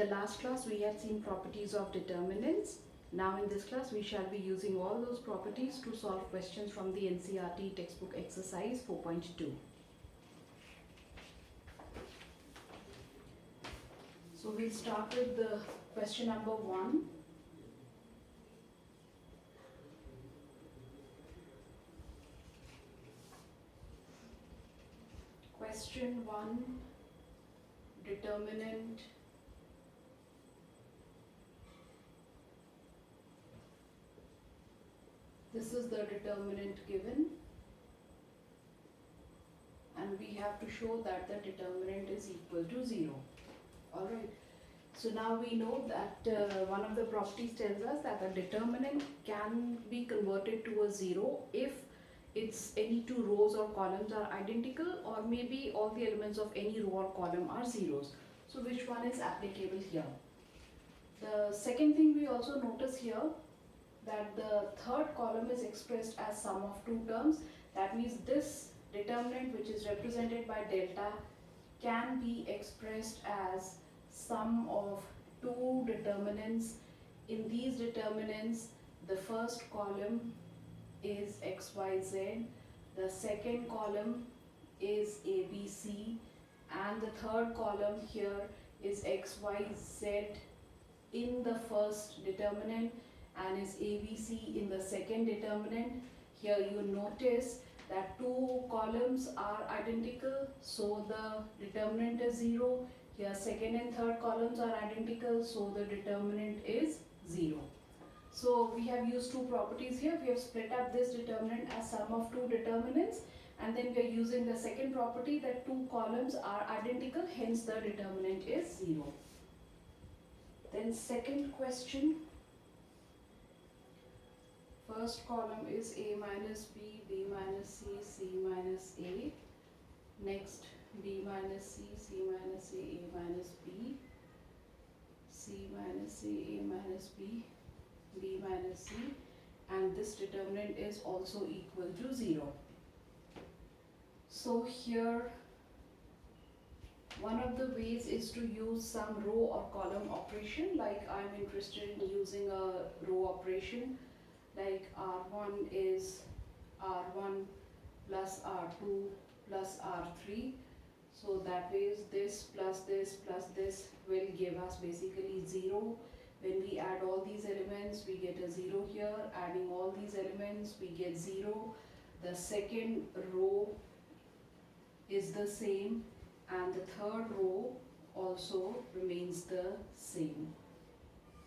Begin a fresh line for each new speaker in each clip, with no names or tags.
the last class we had seen properties of determinants. Now in this class we shall be using all those properties to solve questions from the NCERT textbook exercise 4.2. So we'll start with the question number 1. Question 1, determinant this is the determinant given, and we have to show that the determinant is equal to 0. Alright, so now we know that one of the properties tells us that the determinant can be converted to a 0 if its any two rows or columns are identical, or maybe all the elements of any row or column are zeros. So which one is applicable here? The second thing we also notice here, that the third column is expressed as sum of two terms. That means this determinant, which is represented by delta, can be expressed as sum of two determinants. In these determinants, the first column is XYZ, the second column is ABC, and the third column here is XYZ in the first determinant and is ABC in the second determinant. Here you notice that two columns are identical, so the determinant is 0. Here second and third columns are identical, so the determinant is 0. So we have used two properties here. We have split up this determinant as sum of two determinants, and then we are using the second property that two columns are identical, hence the determinant is 0. Then second question. First column is A minus B, B minus C, C minus A. Next, B minus C, C minus A, A minus B, C minus A, A minus B, B minus C, and this determinant is also equal to 0. So here one of the ways is to use some row or column operation. Like I am interested in using a row operation, like R1 is R1 plus R2 plus R3. So that way this plus this will give us basically 0. When we add all these elements, we get a 0 here. Adding all these elements, we get 0. The second row is the same, and the third row also remains the same.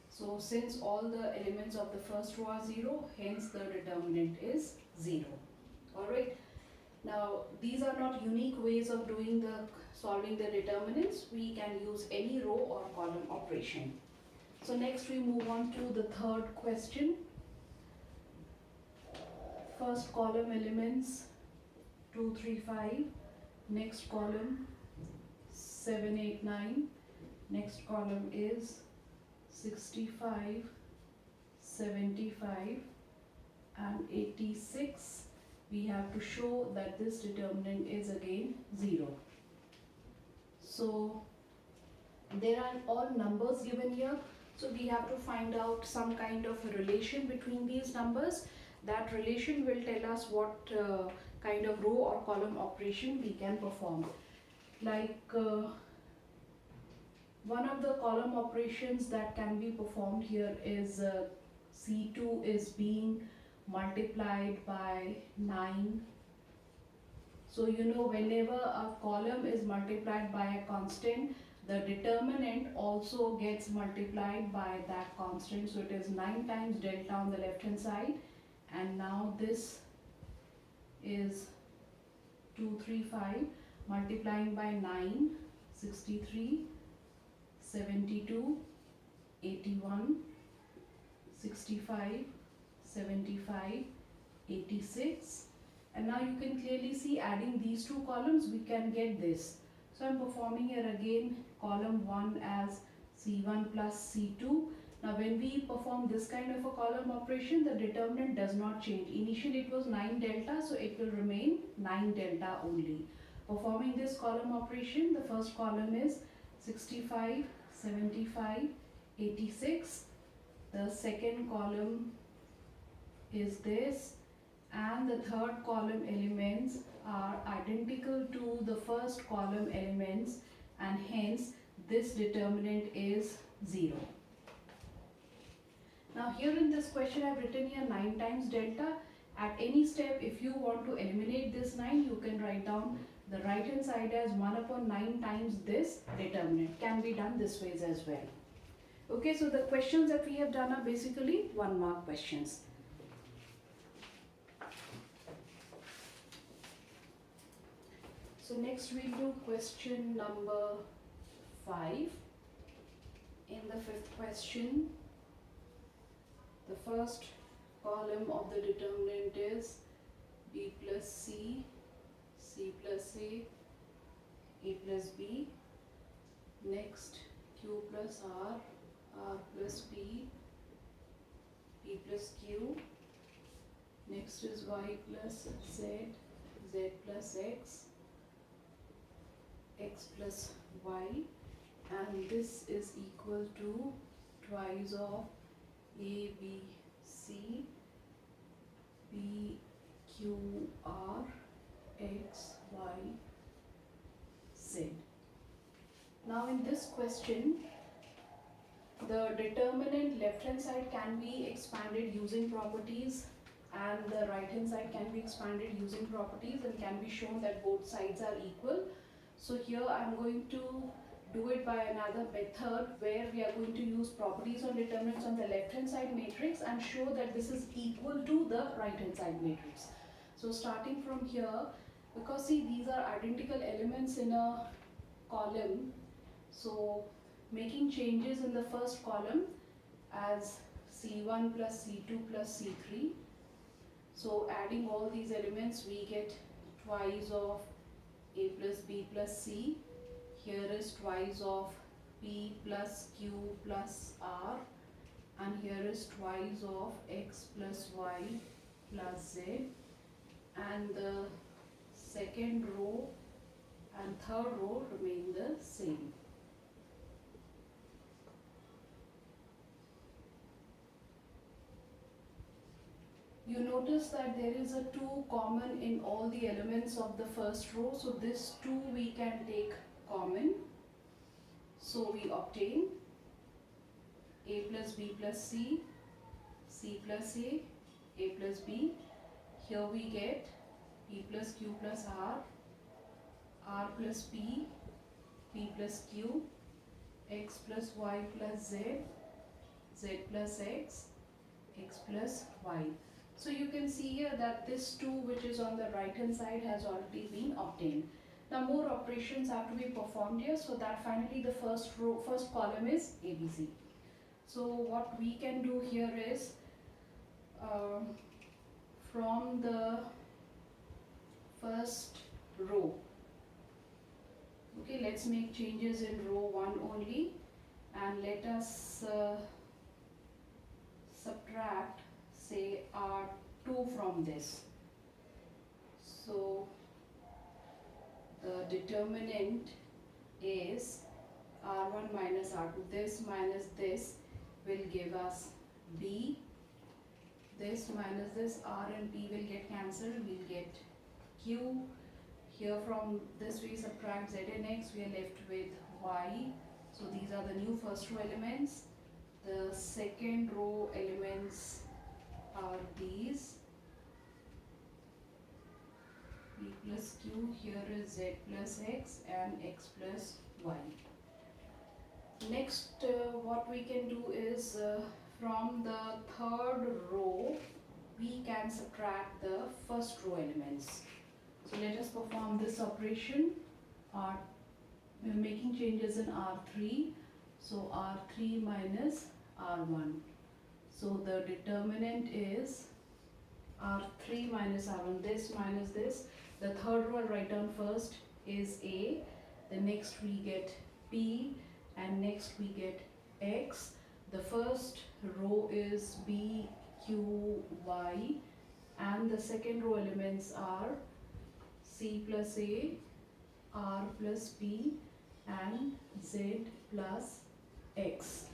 So since all the elements of the first row are 0, hence the determinant is 0. Alright. Now these are not unique ways of doing solving the determinants. We can use any row or column operation. So next we move on to the third question. First column elements 2, 3, 5. Next column 7, 8, 9. Next column is 65, 75 and 86. We have to show that this determinant is again 0. So there are all numbers given here. So we have to find out some kind of a relation between these numbers. That relation will tell us what kind of row or column operation we can perform. Like one of the column operations that can be performed here is C2 is being multiplied by 9. So you know, whenever a column is multiplied by a constant, the determinant also gets multiplied by that constant. So it is 9 times delta on the left hand side, and now this is 235 multiplying by 9, 63, 72, 81, 65, 75, 86, and now you can clearly see adding these two columns we can get this. So I am performing here again column 1 as C1 plus C2. Now when we perform this kind of a column operation, the determinant does not change. Initially it was 9 delta, so it will remain 9 delta only. Performing this column operation, the first column is 65, 75, 86. The second column is this, and the third column elements are identical to the first column elements, and hence this determinant is 0. Now here in this question I have written here 9 times delta. At any step, if you want to eliminate this 9, you can write down the right hand side as 1 upon 9 times this determinant. Can be done this way as well. Okay, so the questions that we have done are basically 1 mark questions. So next we'll do question number 5. In the 5th question, the first column of the determinant is b plus c, c plus a plus b. Next, q plus r, r plus p, p plus q. Next is y plus z, z plus x, x plus y, and this is equal to twice of a, b, c, p, q, r, x, y, z. Now in this question, the determinant left hand side can be expanded using properties, and the right hand side can be expanded using properties, and can be shown that both sides are equal. So here I am going to do it by another method where we are going to use properties on determinants on the left hand side matrix and show that this is equal to the right hand side matrix. So starting from here, because see these are identical elements in a column, so making changes in the first column as C1 plus C2 plus C3. So adding all these elements, we get twice of a plus b plus c. Here is twice of p plus q plus r, and here is twice of x plus y plus z, and the second row and third row remain the same. You notice that there is a 2 common in all the elements of the first row, so this 2 we can take common. So we obtain a plus b plus c, c plus a plus b. Here we get p plus q plus r plus p, p plus q, x plus y plus z, z plus x, x plus y. So you can see here that this 2 which is on the right hand side has already been obtained. Now more operations have to be performed here, so that finally the first column is ABC. So what we can do here is from the first row, okay, let's make changes in row 1 only, and let us subtract say R2 from this. So the determinant is R1 minus R2. This minus this will give us B. This minus this, R and P will get cancelled. We'll get Q. Here from this we subtract Z and X. We are left with Y. So these are the new first row elements. The second row elements are these. P plus Q, here is Z plus X and X plus Y. Next what we can do is from the third row we can subtract the first row elements. So let us perform this operation. We are making changes in R3. So R3 minus R1. So the determinant is R3 minus R1. This minus this. The third row I'll write down first is A. The next we get P, and next we get X. The first row is B, Q, Y, and the second row elements are C plus A, R plus P, and Z plus x.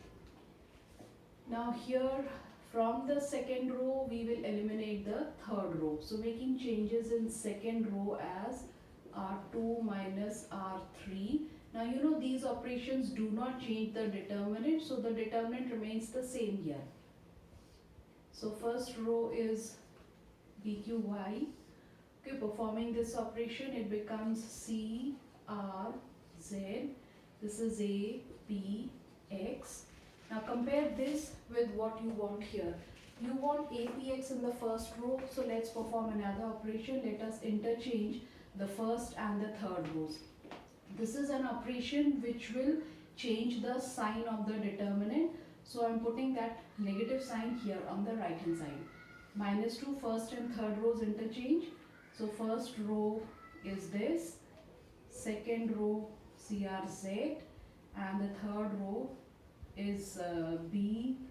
Now here from the second row we will eliminate the third row. So making changes in second row as R2 minus R3. Now you know these operations do not change the determinant, so the determinant remains the same here. So first row is BQY. Okay, performing this operation it becomes C, R, Z. This is A, P, X. Now compare this with what you want here. You want APX in the first row, so let's perform another operation. Let us interchange the first and the third rows. This is an operation which will change the sign of the determinant. So I'm putting that negative sign here on the right hand side. -2 first and third rows interchange. So first row is this, second row CRZ, and the third row is BQY.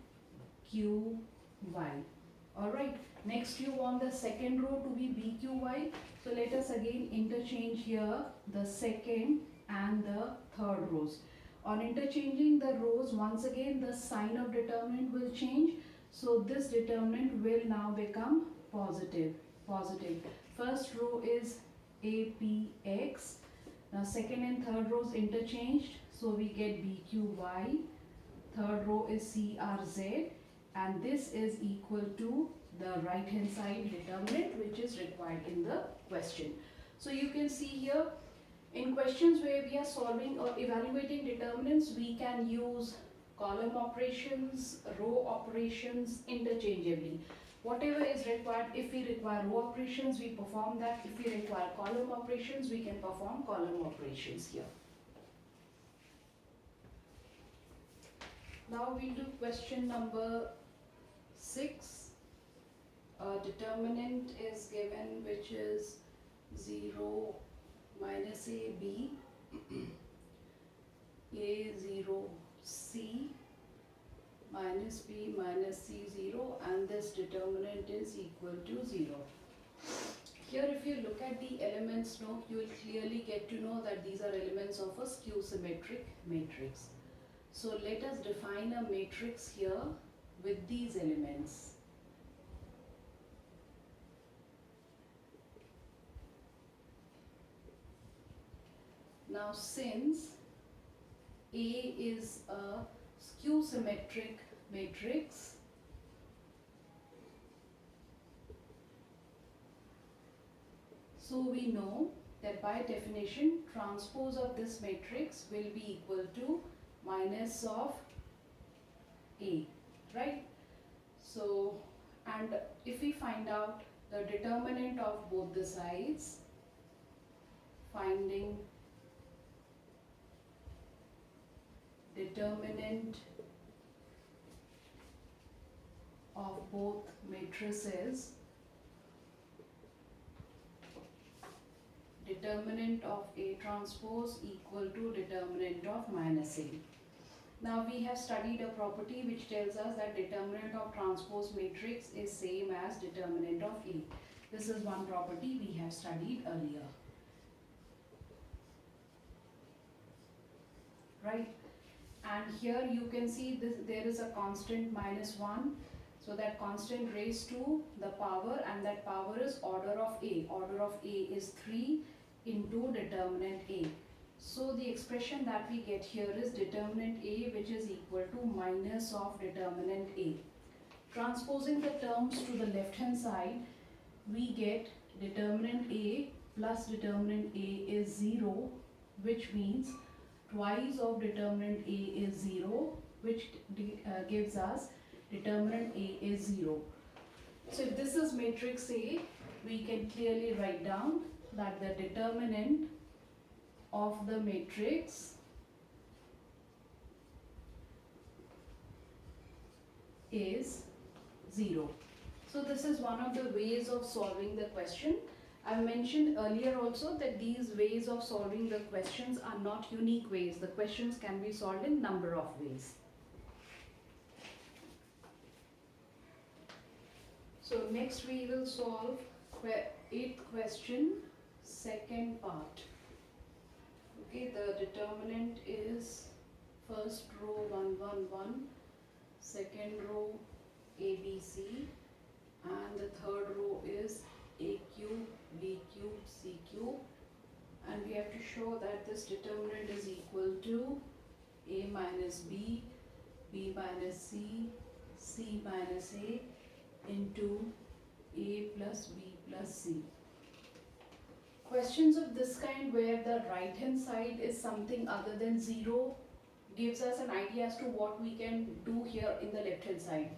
Alright, next you want the second row to be BQY. So let us again interchange here the second and the third rows. On interchanging the rows, once again the sign of determinant will change. So this determinant will now become positive. First row is APX. Now second and third rows interchanged. So we get BQY. Third row is CRZ. And this is equal to the right hand side determinant which is required in the question. So you can see here in questions where we are solving or evaluating determinants, we can use column operations, row operations interchangeably. Whatever is required, if we require row operations, we perform that. If we require column operations, we can perform column operations here. Now we'll do question number 6. A determinant is given which is 0 minus AB, A0 C minus B minus C0, and this determinant is equal to 0. Here if you look at the elements note, you will clearly get to know that these are elements of a skew symmetric matrix. So let us define a matrix here with these elements. Now since A is a skew symmetric matrix, so we know that by definition transpose of this matrix will be equal to minus of A, right? So, and if we find out the determinant of both the sides, finding determinant of both matrices, determinant of A transpose equal to determinant of minus A. Now we have studied a property which tells us that determinant of transpose matrix is same as determinant of A. This is one property we have studied earlier. Right? And here you can see this, there is a constant -1. So that constant raised to the power, and that power is order of A. Order of A is 3 into determinant A. So the expression that we get here is determinant A, which is equal to minus of determinant A. Transposing the terms to the left hand side, we get determinant A plus determinant A is 0, which means twice of determinant A is 0, which gives us determinant A is 0. So if this is matrix A, we can clearly write down that the determinant of the matrix is 0. So this is one of the ways of solving the question. I mentioned earlier also that these ways of solving the questions are not unique ways. The questions can be solved in number of ways. So next we will solve 8th question, second part. Okay, the determinant is first row 1 1 1, second row A B C, and the third row is A cube B cube C cube, and we have to show that this determinant is equal to A minus B, B minus C, C minus A into A plus B plus C. Questions of this kind where the right hand side is something other than 0 gives us an idea as to what we can do here in the left hand side.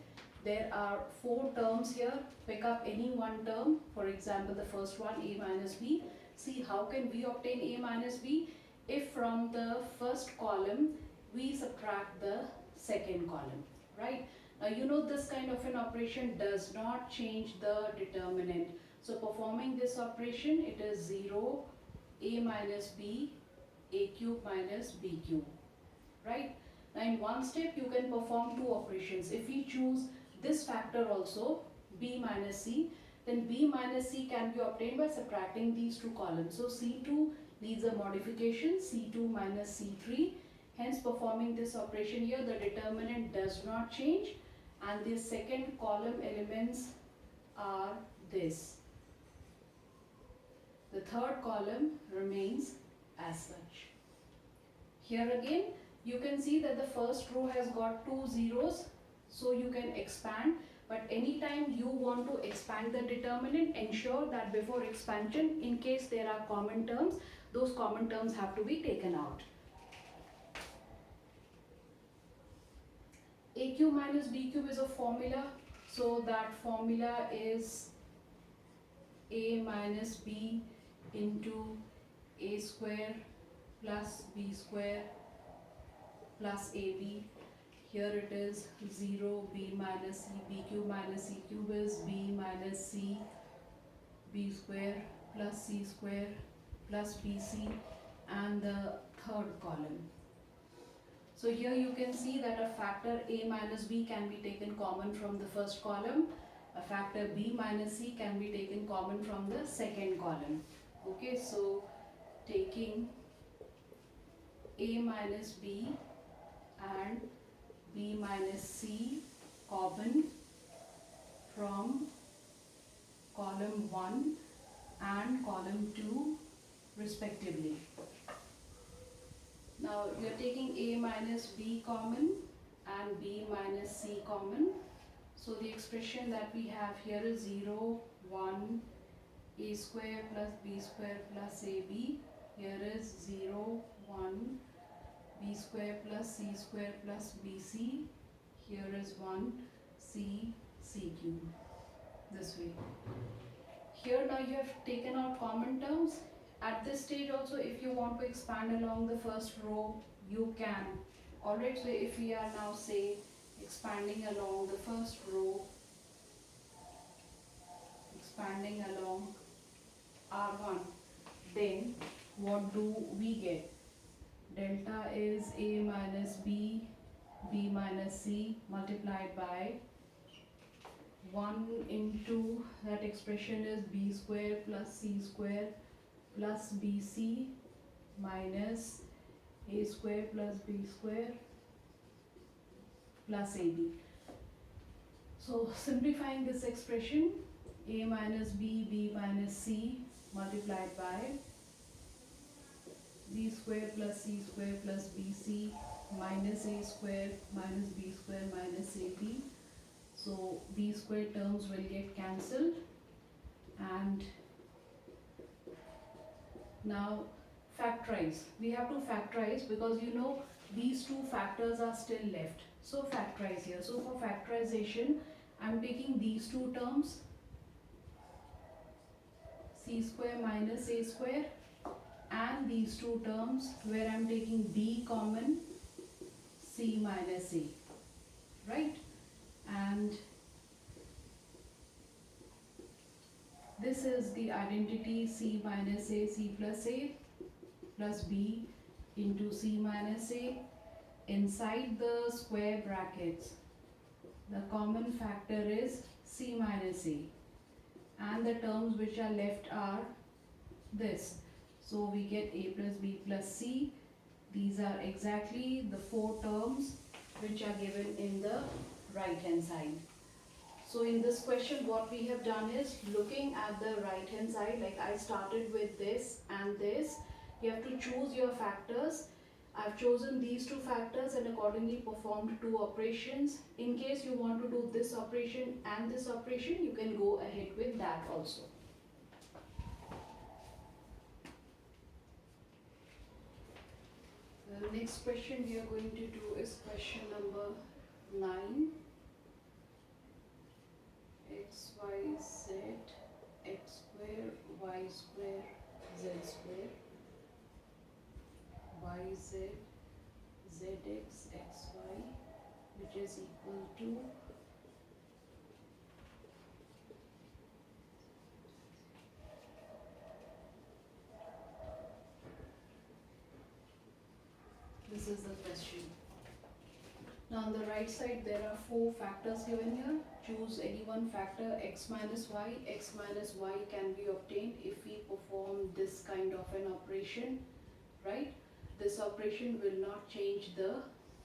There are 4 terms here. Pick up any one term. For example, the first one, A minus B. See, how can we obtain A minus B? If from the first column we subtract the second column, right? Now you know this kind of an operation does not change the determinant. So performing this operation, it is 0, A minus B, A cube minus B cube, right? Now in one step you can perform 2 operations. If we choose this factor also, B minus C, then B minus C can be obtained by subtracting these 2 columns. So C2 needs a modification, C2 minus C3. Hence performing this operation here, the determinant does not change, and the second column elements are this. The third column remains as such. Here again you can see that the first row has got 2 zeros, so you can expand, but anytime you want to expand the determinant, ensure that before expansion, in case there are common terms, those common terms have to be taken out. A cube minus B cube is a formula, so that formula is A minus B into A square plus B square plus AB. Here it is 0, B minus C, B cube minus C cube is B minus C, B square plus C square plus BC, and the third column. So here you can see that a factor A minus B can be taken common from the first column. A factor B minus C can be taken common from the second column. Okay, so taking A minus B and B minus C common from column 1 and column 2 respectively. Now we are taking A minus B common and B minus C common. So the expression that we have here is 0, 1, A square plus B square plus AB. Here is 0, 1, B square plus C square plus BC. Here is 1, C, C cube. This way. Here now you have taken out common terms. At this stage also, if you want to expand along the first row, you can. Alright, so if we are now say expanding along the first row, expanding along R1, then what do we get? Delta is A minus B, B minus C multiplied by 1 into that expression is B square plus C square plus BC minus A square plus B square plus AB. So simplifying this expression, A minus B, B minus C multiplied by B square plus C square plus BC minus A square minus B square minus AB. So these square terms will get cancelled, and now factorize. We have to factorize because you know these two factors are still left. So factorize here. So for factorization, I am taking these two terms, C square minus A square, and these two terms where I am taking B common, C minus A, right? And this is the identity C minus A, C plus A plus B into C minus A. Inside the square brackets, the common factor is C minus A, and the terms which are left are this. So we get A plus B plus C These are exactly the 4 terms which are given in the right hand side. So in this question what we have done is, looking at the right hand side, like I started with this and this, you have to choose your factors. I've chosen these 2 factors and accordingly performed 2 operations. In case you want to do this operation and this operation, you can go ahead with that also. The next question we are going to do is question number 9. X, y, z, x square, y square, z square, y, z, zx, xy, which is equal to this is the question. Now on the right side there are 4 factors given here. Choose any one factor, x minus y. X minus y can be obtained if we perform this kind of an operation, right? This operation will not change the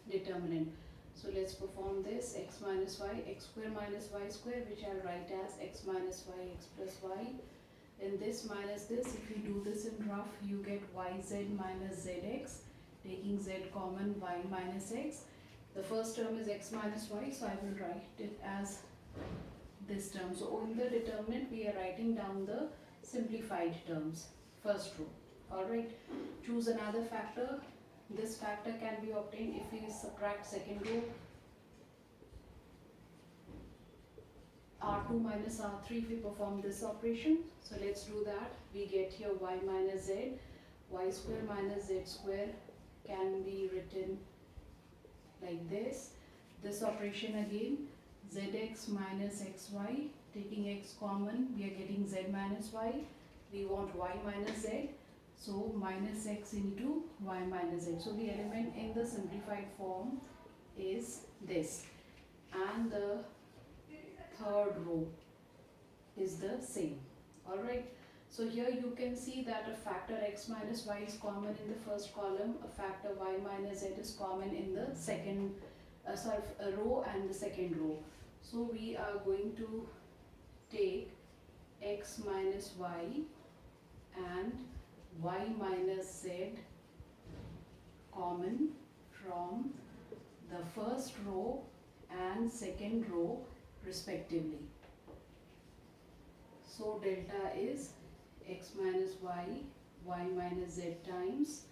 determinant. So let's perform this, x minus y, x square minus y square, which I'll write as x minus y, x plus y. Then this minus this, if you do this in rough, you get yz minus zx. Taking z common, y minus x. The first term is x minus y, so I will write it as this term. So in the determinant, we are writing down the simplified terms, first row. Alright, choose another factor. This factor can be obtained if we subtract second row. R2 minus R3 if we perform this operation. So let's do that. We get here y minus z. Y square minus z square can be written like this. This operation again, zx minus xy, taking x common, we are getting z minus y. We want y minus z, so minus x into y minus z. So the element in the simplified form is this, and the third row is the same. Alright, so here you can see that a factor x minus y is common in the first column, a factor y minus z is common in the second row and the second row. So we are going to take x minus y and y minus z common from the first row and second row respectively. So delta is x minus y, y minus z times,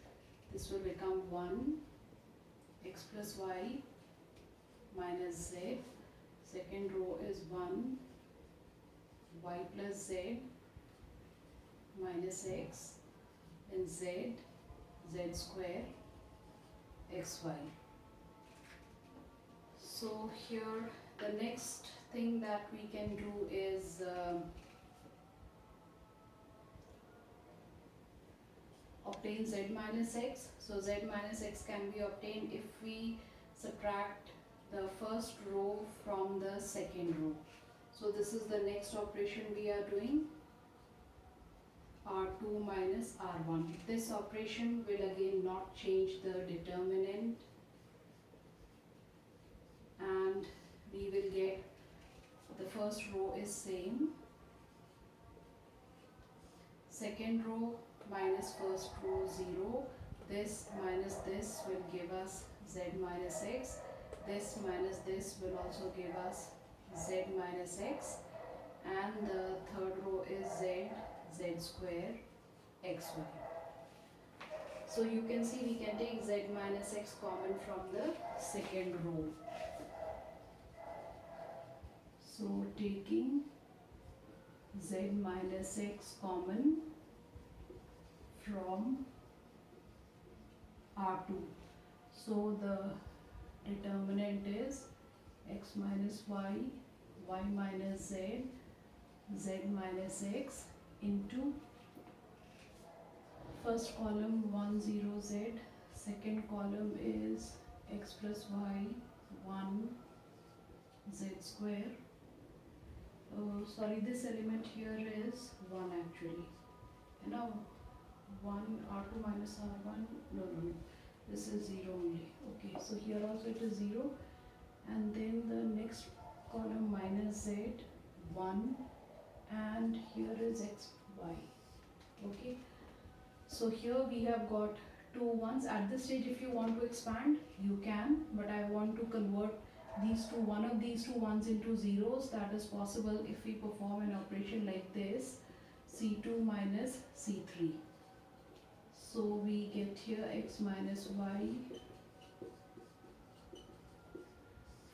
this will become 1, x plus y minus z, second row is 1, y plus z minus x, and z, z square, xy. So here the next thing that we can do is obtain z minus x. So z minus x can be obtained if we subtract the first row from the second row. So this is the next operation we are doing, R2 minus R1. This operation will again not change the determinant, and we will get the first row is same, second row minus first row 0, this minus this will give us z minus x, this minus this will also give us z minus x, and the third row is z, z square, xy. So you can see we can take z minus x common from the second row. So taking z minus x common from R2. So the determinant is x minus y, y minus z, z minus x into first column 1 0 z, second column is x plus y 1 z square. Sorry, this element here is 1 actually. Now 1 R2 minus R1, no, This is 0 only. Okay, so here also it is 0, and then the next column minus z 1, and here is x y. Okay, so here we have got two ones. At this stage, if you want to expand, you can, but I want to convert these two, one of these two ones into zeros. That is possible if we perform an operation like this, c2 minus c3. So we get here x minus y.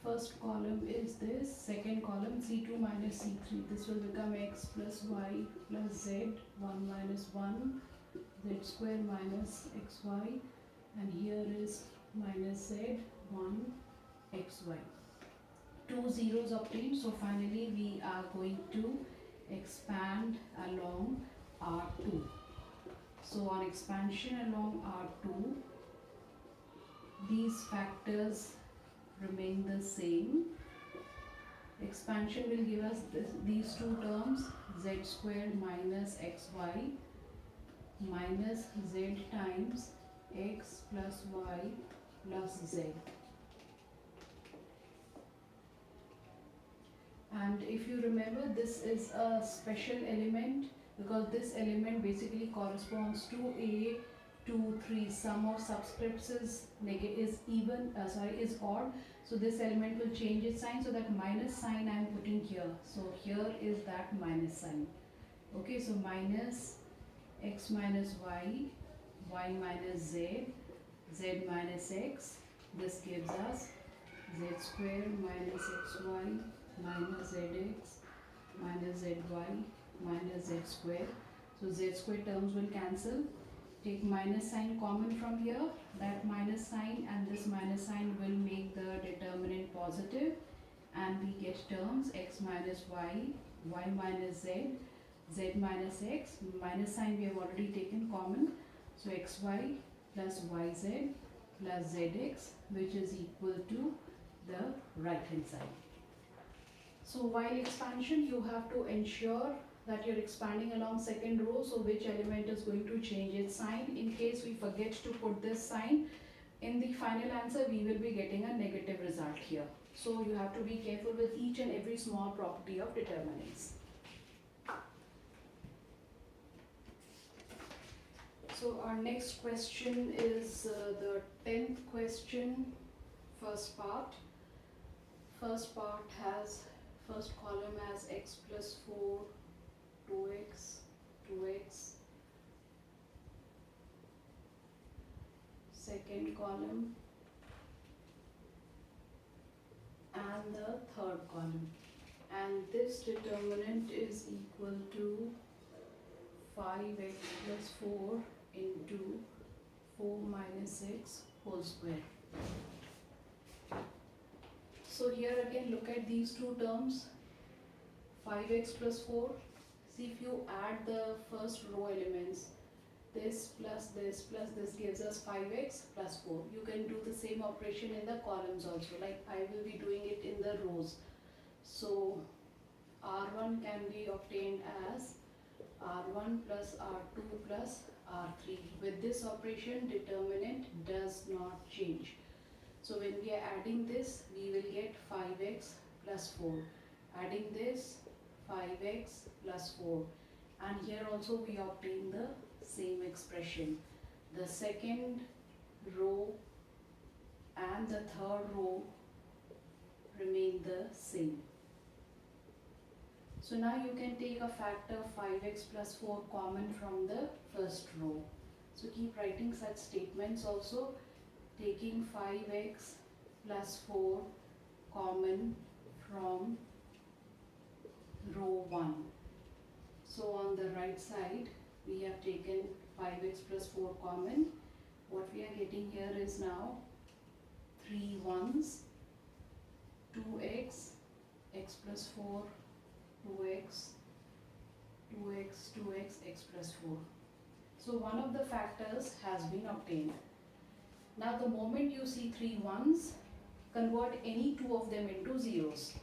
First column is this, second column c2 minus c3. This will become x plus y plus z, 1 minus 1, z square minus xy, and here is minus z, 1 xy. Two zeros obtained, so finally we are going to expand along R2. So on expansion along R2, these factors remain the same. Expansion will give us these two terms, z squared minus xy minus z times x plus y plus z. And if you remember, this is a special element because this element basically corresponds to a 2, 3. Sum of subscripts is is odd. So this element will change its sign, so that minus sign I am putting here. So here is that minus sign. Okay, so minus x minus y, y minus z, z minus x. This gives us z square minus xy minus zx minus zy minus z square. So z square terms will cancel. Take minus sign common from here. That minus sign and this minus sign will make the determinant positive, and we get terms x minus y, y minus z, z minus x. Minus sign we have already taken common. So xy plus yz plus zx, which is equal to the right hand side. So while expansion, you have to ensure that you're expanding along second row, so which element is going to change its sign. In case we forget to put this sign, in the final answer we will be getting a negative result here. So you have to be careful with each and every small property of determinants. So our next question is the 10th question, first part. First part has, first column has x plus 4, 2x, 2x. Second column and the third column. And this determinant is equal to 5x plus 4 into 4 minus 6 whole square. So here again, look at these two terms, 5x plus 4. See, if you add the first row elements, this plus this plus this gives us 5x plus 4. You can do the same operation in the columns also, like I will be doing it in the rows. So R1 can be obtained as R1 plus R2 plus R3. With this operation, determinant does not change. So when we are adding this, we will get 5x plus 4. Adding this, 5x plus 4. And here also we obtain the same expression. The second row and the third row remain the same. So now you can take a factor 5x plus 4 common from the first row. So keep writing such statements also, taking 5x plus 4 common from row 1. So on the right side, we have taken 5x plus 4 common. What we are getting here is now 3 ones, 2x, x plus 4, 2x, 2x, 2x, x plus 4. So one of the factors has been obtained. Now the moment you see 3 ones, convert any two of them into zeros.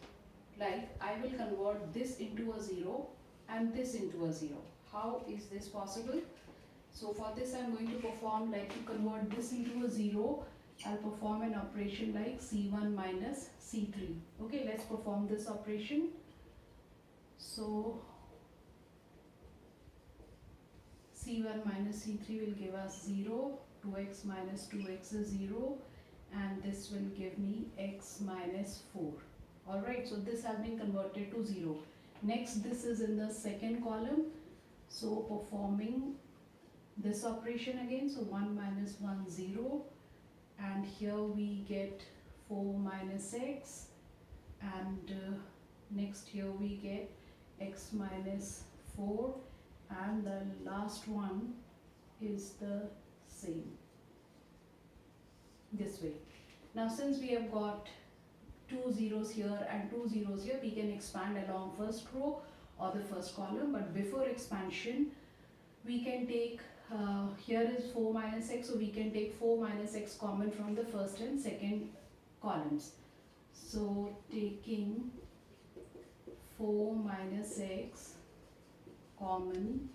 Like I will convert this into a 0 and this into a 0. How is this possible? So for this I'm going to perform, like, to convert this into a 0, I'll perform an operation like C1 minus C3. Okay, let's perform this operation. So C1 minus C3 will give us 0, 2x minus 2x is 0, and this will give me x minus 4. Alright, so this has been converted to 0. Next, this is in the second column, so performing this operation again, so 1 minus 1, 0, and here we get 4 minus x, and next here we get x minus 4, and the last one is the same, this way. Now since we have got 2 zeros here and 2 zeros here, we can expand along first row or the first column, but before expansion we can take, here is 4 minus x, so we can take 4 minus x common from the first and second columns. So taking 4 minus x common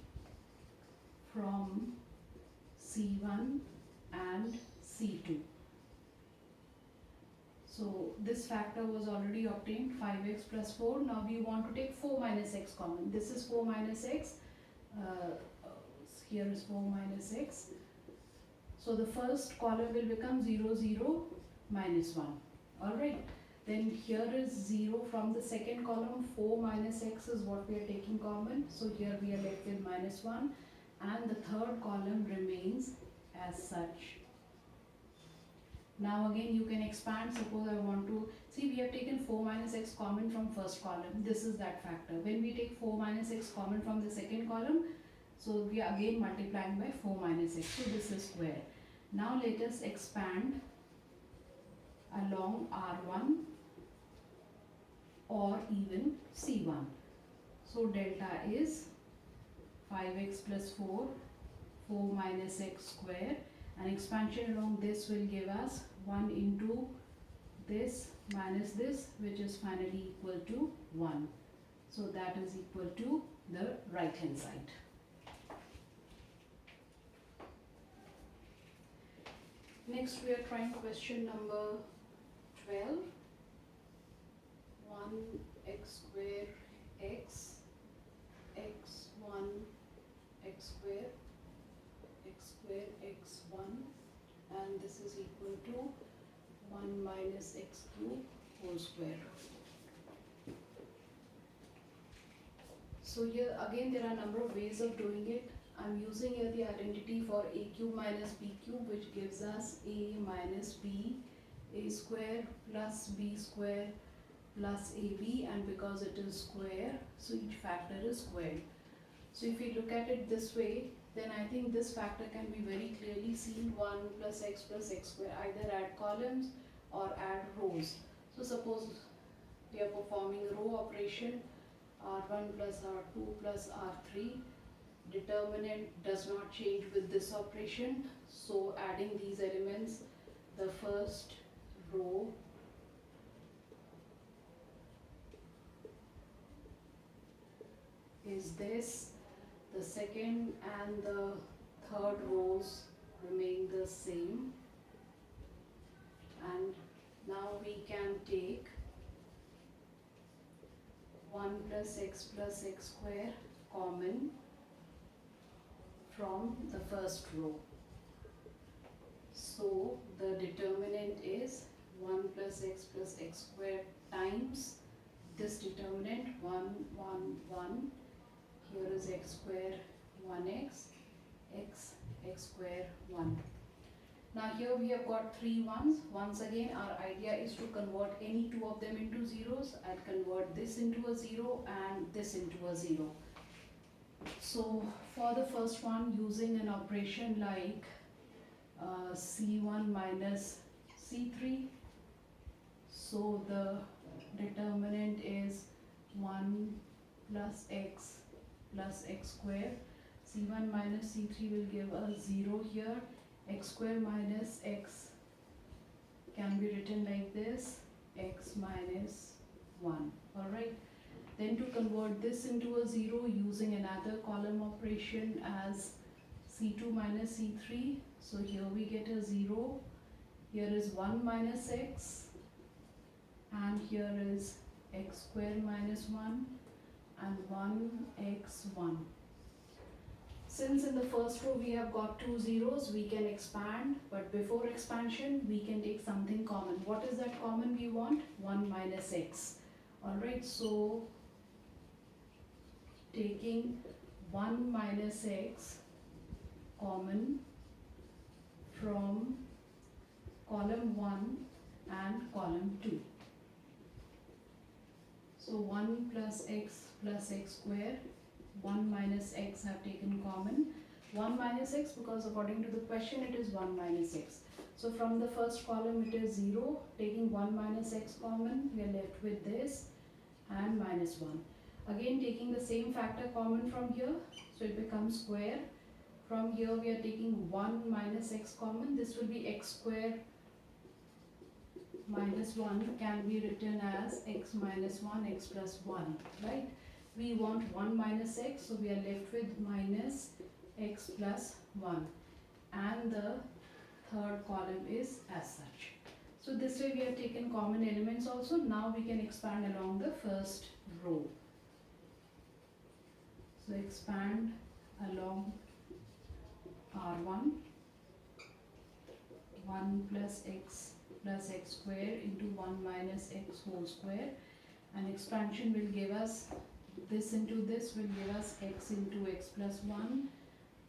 from C1 and C2. So this factor was already obtained, 5x plus 4. Now we want to take 4 minus x common. This is 4 minus x. Here is 4 minus x. So the first column will become 0, 0, minus 1. Alright. Then here is 0 from the second column. 4 minus x is what we are taking common. So here we are left with minus 1. And the third column remains as such. Now again you can expand. Suppose I want to, see, we have taken 4 minus x common from first column. This is that factor. When we take 4 minus x common from the second column, so we are again multiplying by 4 minus x. So this is square. Now let us expand along R1 or even C1. So delta is 5x plus 4, 4 minus x square, and expansion along this will give us 1 into this minus this, which is finally equal to 1. So that is equal to the right hand side. Next we are trying question number 12. 1x square x, x1 x square, x1, and this is equal to 1 minus x cube whole square. So here again there are a number of ways of doing it. I'm using here the identity for a cube minus b cube, which gives us a minus b, a square plus b square plus ab, and because it is square, so each factor is squared. So if we look at it this way, then I think this factor can be very clearly seen, 1 plus x square, either add columns or add rows. So suppose we are performing a row operation, r1 plus r2 plus r3. Determinant does not change with this operation, so adding these elements, the first row is this, the second and the third rows remain the same, and now we can take 1 plus x square common from the first row. So the determinant is 1 plus x square times this determinant 1, 1, 1. Here is x square 1x, x square 1. Now here we have got 3 ones. Once again our idea is to convert any two of them into zeros. I'll convert this into a 0 and this into a 0. So for the first one, using an operation like C1 minus C3, so the determinant is 1 plus x square. C1 minus C3 will give us 0 here. X square minus x can be written like this, x minus 1. Alright. Then to convert this into a 0, using another column operation as C2 minus C3. So here we get a 0. Here is 1 minus x. And here is x squared minus 1 and 1x1. Since in the first row we have got two zeros, we can expand, but before expansion we can take something common. What is that common we want? 1 minus x. Alright, so taking 1 minus x common from column 1 and column 2. So 1 plus x square, 1 minus x have taken common. 1 minus x because according to the question it is 1 minus x. So from the first column it is 0. Taking 1 minus x common, we are left with this and minus 1. Again taking the same factor common from here, so it becomes square. From here we are taking 1 minus x common. This will be x square minus 1 can be written as x minus 1, x plus 1, right? We want 1 minus x, so we are left with minus x plus 1. And the third column is as such. So this way we have taken common elements also. Now we can expand along the first row. So expand along R1, 1 plus x square into 1 minus x whole square, and expansion will give us this into this will give us x into x plus 1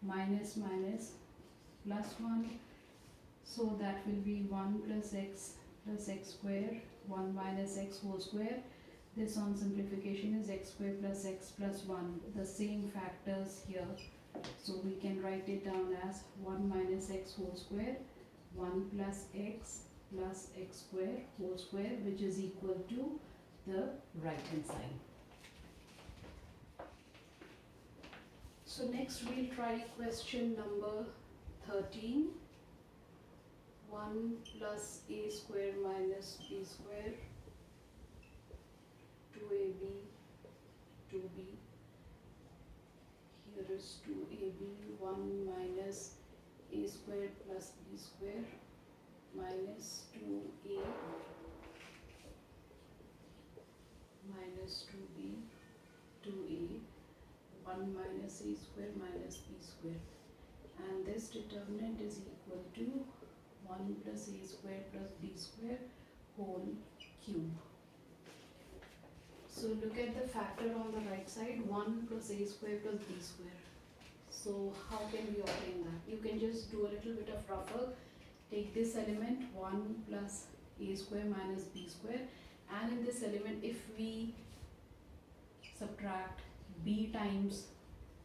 minus plus 1, so that will be 1 plus x square, 1 minus x whole square. This on simplification is x square plus x plus 1, the same factors here, so we can write it down as 1 minus x whole square, 1 plus x square whole square, which is equal to the right hand side. So next we'll try question number 13. 1 plus a square minus b square, 2ab, 2b. Here is 2ab, 1 minus a square plus b square minus 2a minus 2b, 2a, 1 minus a square minus b square, and this determinant is equal to 1 plus a square plus b square whole cube. So look at the factor on the right side, 1 plus a square plus b square. So how can we obtain that? You can just do a little bit of rougher. Take this element 1 plus a square minus b square, and in this element if we subtract b times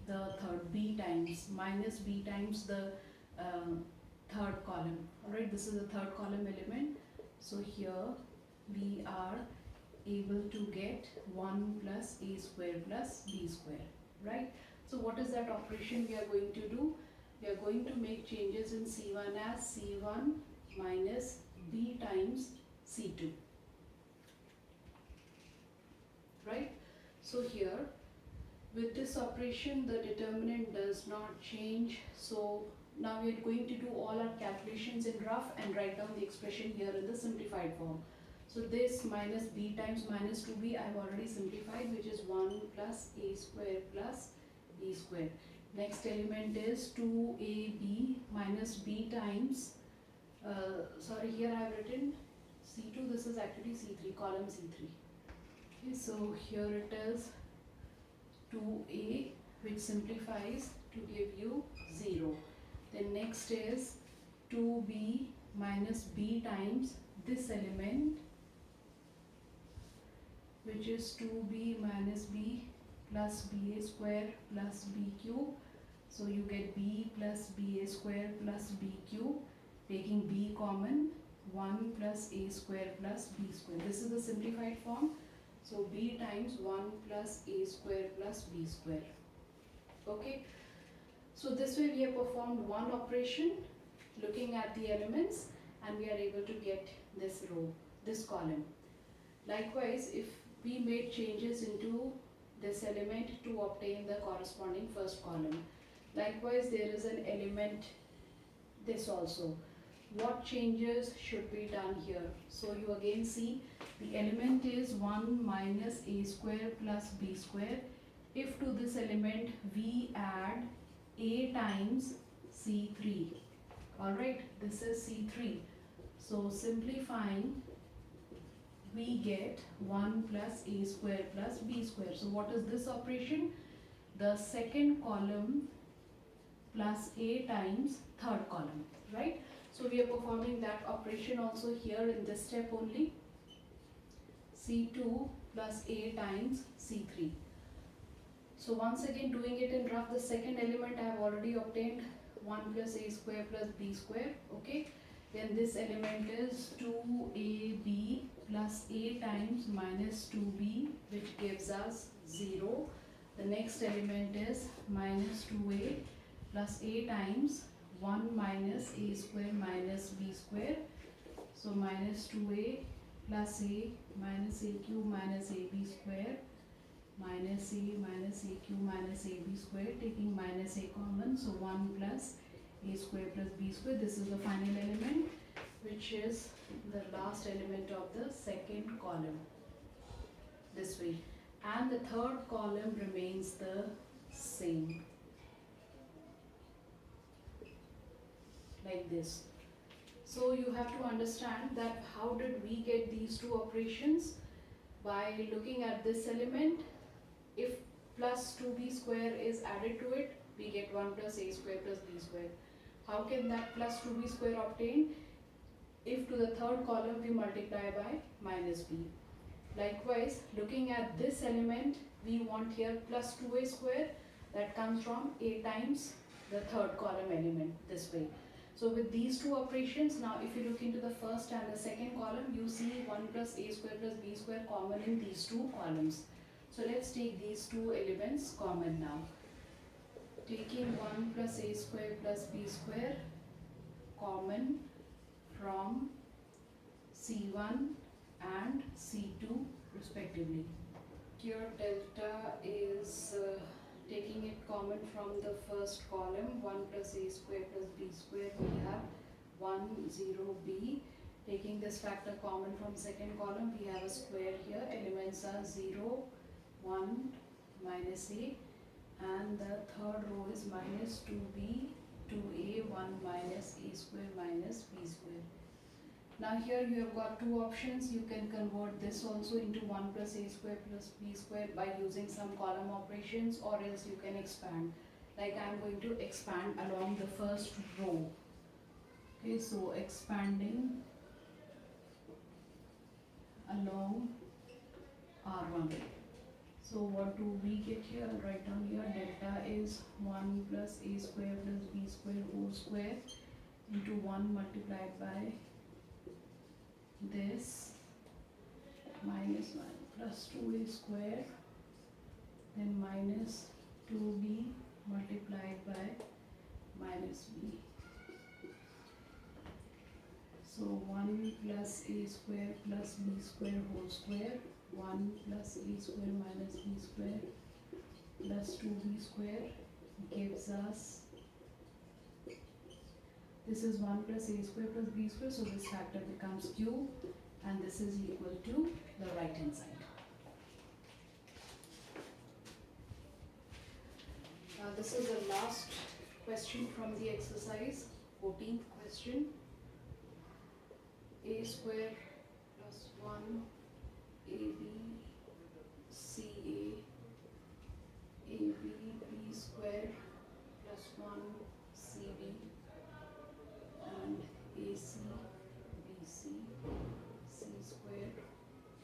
the third, b times minus b times the third column, alright, this is the third column element, so here we are able to get 1 plus a square plus b square, right? So what is that operation we are going to do? We are going to make changes in C1 as C1 minus b times C2, right? So here with this operation the determinant does not change, so now we are going to do all our calculations in rough and write down the expression here in the simplified form. So this minus b times minus 2b I have already simplified, which is 1 plus a square plus b square. Next element is 2ab minus b times, sorry, here I have written C2, this is actually C3, column C3. Okay, so here it is 2a, which simplifies to give you 0. Then next is 2b minus b times this element, which is 2b minus b plus ba square plus b cube. So you get b plus ba square plus b cube. Taking b common, 1 plus a square plus b square. This is the simplified form. So b times 1 plus a square plus b square. Okay. So this way we have performed one operation looking at the elements, and we are able to get this row, this column. Likewise, if we made changes into this element to obtain the corresponding first column. Likewise, there is an element, this also. What changes should be done here? So you again see the element is 1 minus a square plus b square. If to this element we add a times c3, alright, this is c3. So simplifying, we get 1 plus a square plus b square. So what is this operation? The second column plus a times third column, right? So we are performing that operation also here in this step only. C2 plus a times C3. So once again doing it in rough, the second element I have already obtained 1 plus a square plus b square, okay. Then this element is 2ab plus a times minus 2b, which gives us 0. The next element is minus 2a plus a times 1 minus a square minus b square. So minus 2a plus a minus a cube minus ab square minus a cube minus ab square, taking minus a common. So 1 plus a square plus b square. This is the final element, which is the last element of the second column, this way. And the third column remains the same, like this. So you have to understand that how did we get these two operations? By looking at this element, if plus 2b square is added to it, we get 1 plus a square plus b square. How can that plus 2b square obtain? If to the third column we multiply by minus b. Likewise, looking at this element, we want here plus 2a square, that comes from a times the third column element, this way. So with these two operations, now if you look into the first and the second column, you see 1 plus a square plus b square common in these two columns. So let's take these two elements common now. Taking 1 plus a square plus b square common from C1 and C2 respectively. Here delta is taking it common from the first column, 1 plus a square plus b square, we have 1, 0, b. Taking this factor common from second column, we have a square here. Elements are 0, 1, minus a, and the third row is minus 2b, 2a, 1 minus a square minus b square. Now here you have got two options. You can convert this also into 1 plus a square plus b square by using some column operations, or else you can expand. Like I am going to expand along the first row. Okay, so expanding along R1. So what do we get here? I'll write down here, delta is 1 plus a square plus b square whole square into 1 multiplied by this minus 1 plus 2a square, then minus 2b multiplied by minus b. So 1 plus a square plus b square whole square, 1 plus a square minus b square plus 2b square gives us, this is 1 plus a square plus b square, so this factor becomes cube, and this is equal to the right hand side. Now this is the last question from the exercise, 14th question. A square plus 1 ab ca ab b square plus 1 cb and AC, BC, C square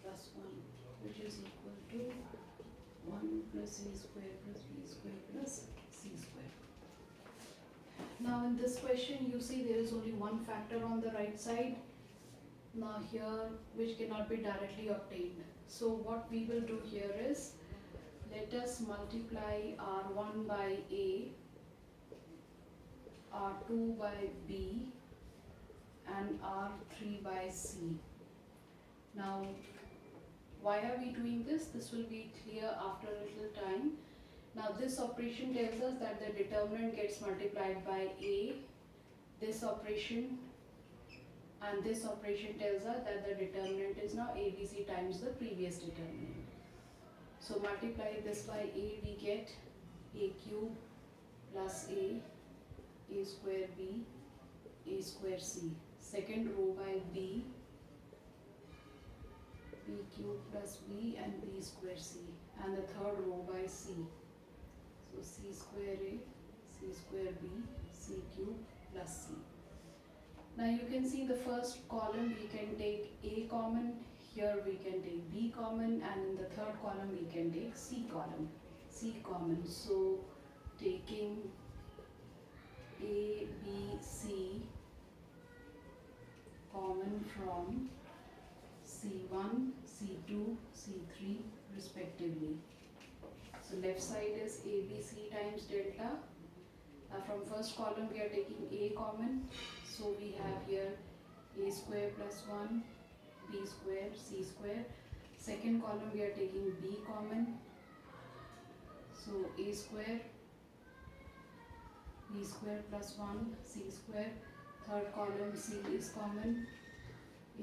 plus 1, which is equal to 1 plus A square plus B square plus C square. Now in this question you see there is only one factor on the right side. Now here, which cannot be directly obtained. So what we will do here is, let us multiply R1 by A, R2 by B, and R3 by C. Now why are we doing this? This will be clear after a little time. Now this operation tells us that the determinant gets multiplied by A, this operation, and this operation tells us that the determinant is now ABC times the previous determinant. So multiply this by A, we get A cube plus A square B, A square C. Second row by B cube plus B and B square C. And the third row by C. So C square A, C square B, C cube plus C. Now you can see the first column we can take A common, here we can take B common, and in the third column we can take C common. So taking A, B, C common from C1, C2, C3 respectively. So left side is ABC times delta. From first column we are taking A common. So we have here A square plus 1, B square, C square. Second column we are taking B common. So A square, B square plus 1, C square. Third column C is common.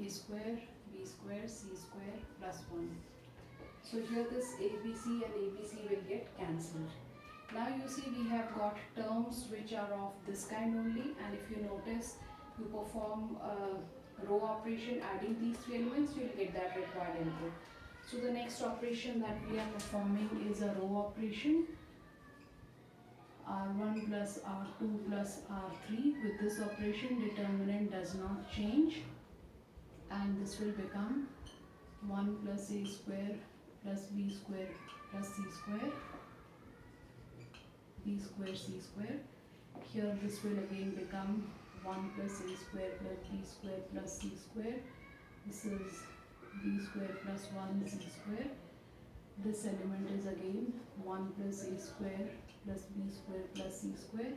A square, B square, C square plus 1. So here this ABC and ABC will get cancelled. Now you see we have got terms which are of this kind only, and if you notice you perform a row operation adding these three elements, you will get that required input. So the next operation that we are performing is a row operation, R1 plus R2 plus R3. With this operation determinant does not change, and this will become 1 plus A square plus B square plus C square, B square C square. Here this will again become 1 plus A square plus B square plus C square. This is B square plus 1 C square. This element is again 1 plus A square plus B square plus C square,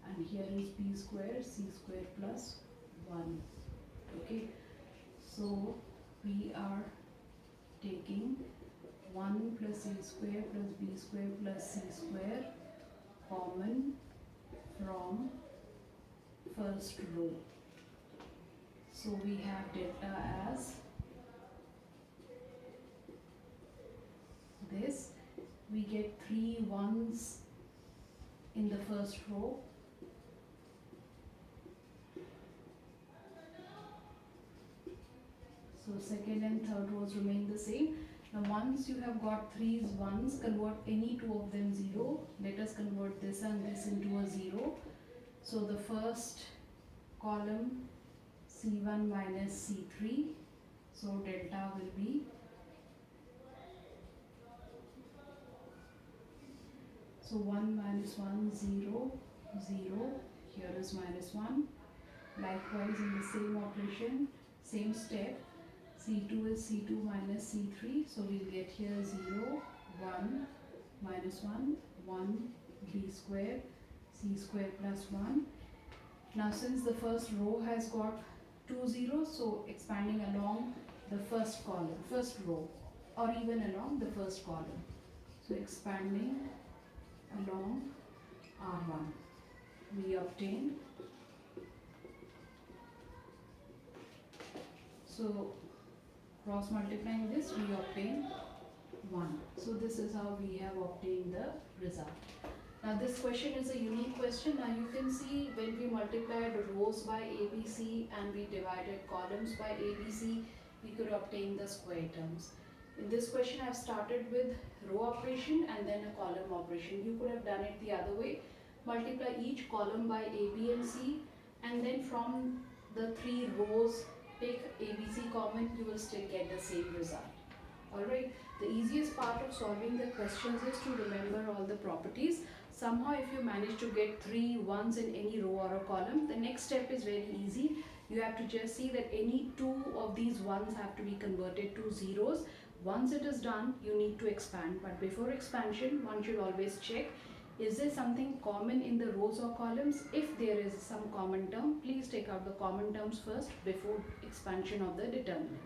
and here is B square C square plus 1. Okay, so we are taking 1 plus A square plus B square plus C square common from first row. So we have delta as this. We get 3 ones in the first row. So second and third rows remain the same. Now once you have got 3's ones, convert any two of them 0. Let us convert this and this into a 0. So the first column C1 minus C3. So delta will be, so 1 minus 1, 0, 0. Here is minus 1. Likewise in the same operation, same step, C2 is C2 minus C3, so we'll get here 0, 1, minus 1, 1, B square, C square plus 1. Now since the first row has got 2 zeros, so expanding along the first column, first row, or even along the first column. So expanding along R1, we obtain, so cross multiplying this, we obtain 1. So this is how we have obtained the result. Now this question is a unique question. Now you can see when we multiplied rows by ABC and we divided columns by ABC, we could obtain the square terms. In this question I have started with row operation and then a column operation. You could have done it the other way. Multiply each column by A, B and C, and then from the 3 rows take ABC common, you will still get the same result. Alright, the easiest part of solving the questions is to remember all the properties. Somehow if you manage to get 3 ones in any row or a column, the next step is very easy. You have to just see that any 2 of these ones have to be converted to zeros. Once it is done, you need to expand. But before expansion, one should always check, is there something common in the rows or columns? If there is some common term, please take out the common terms first before expansion of the determinant.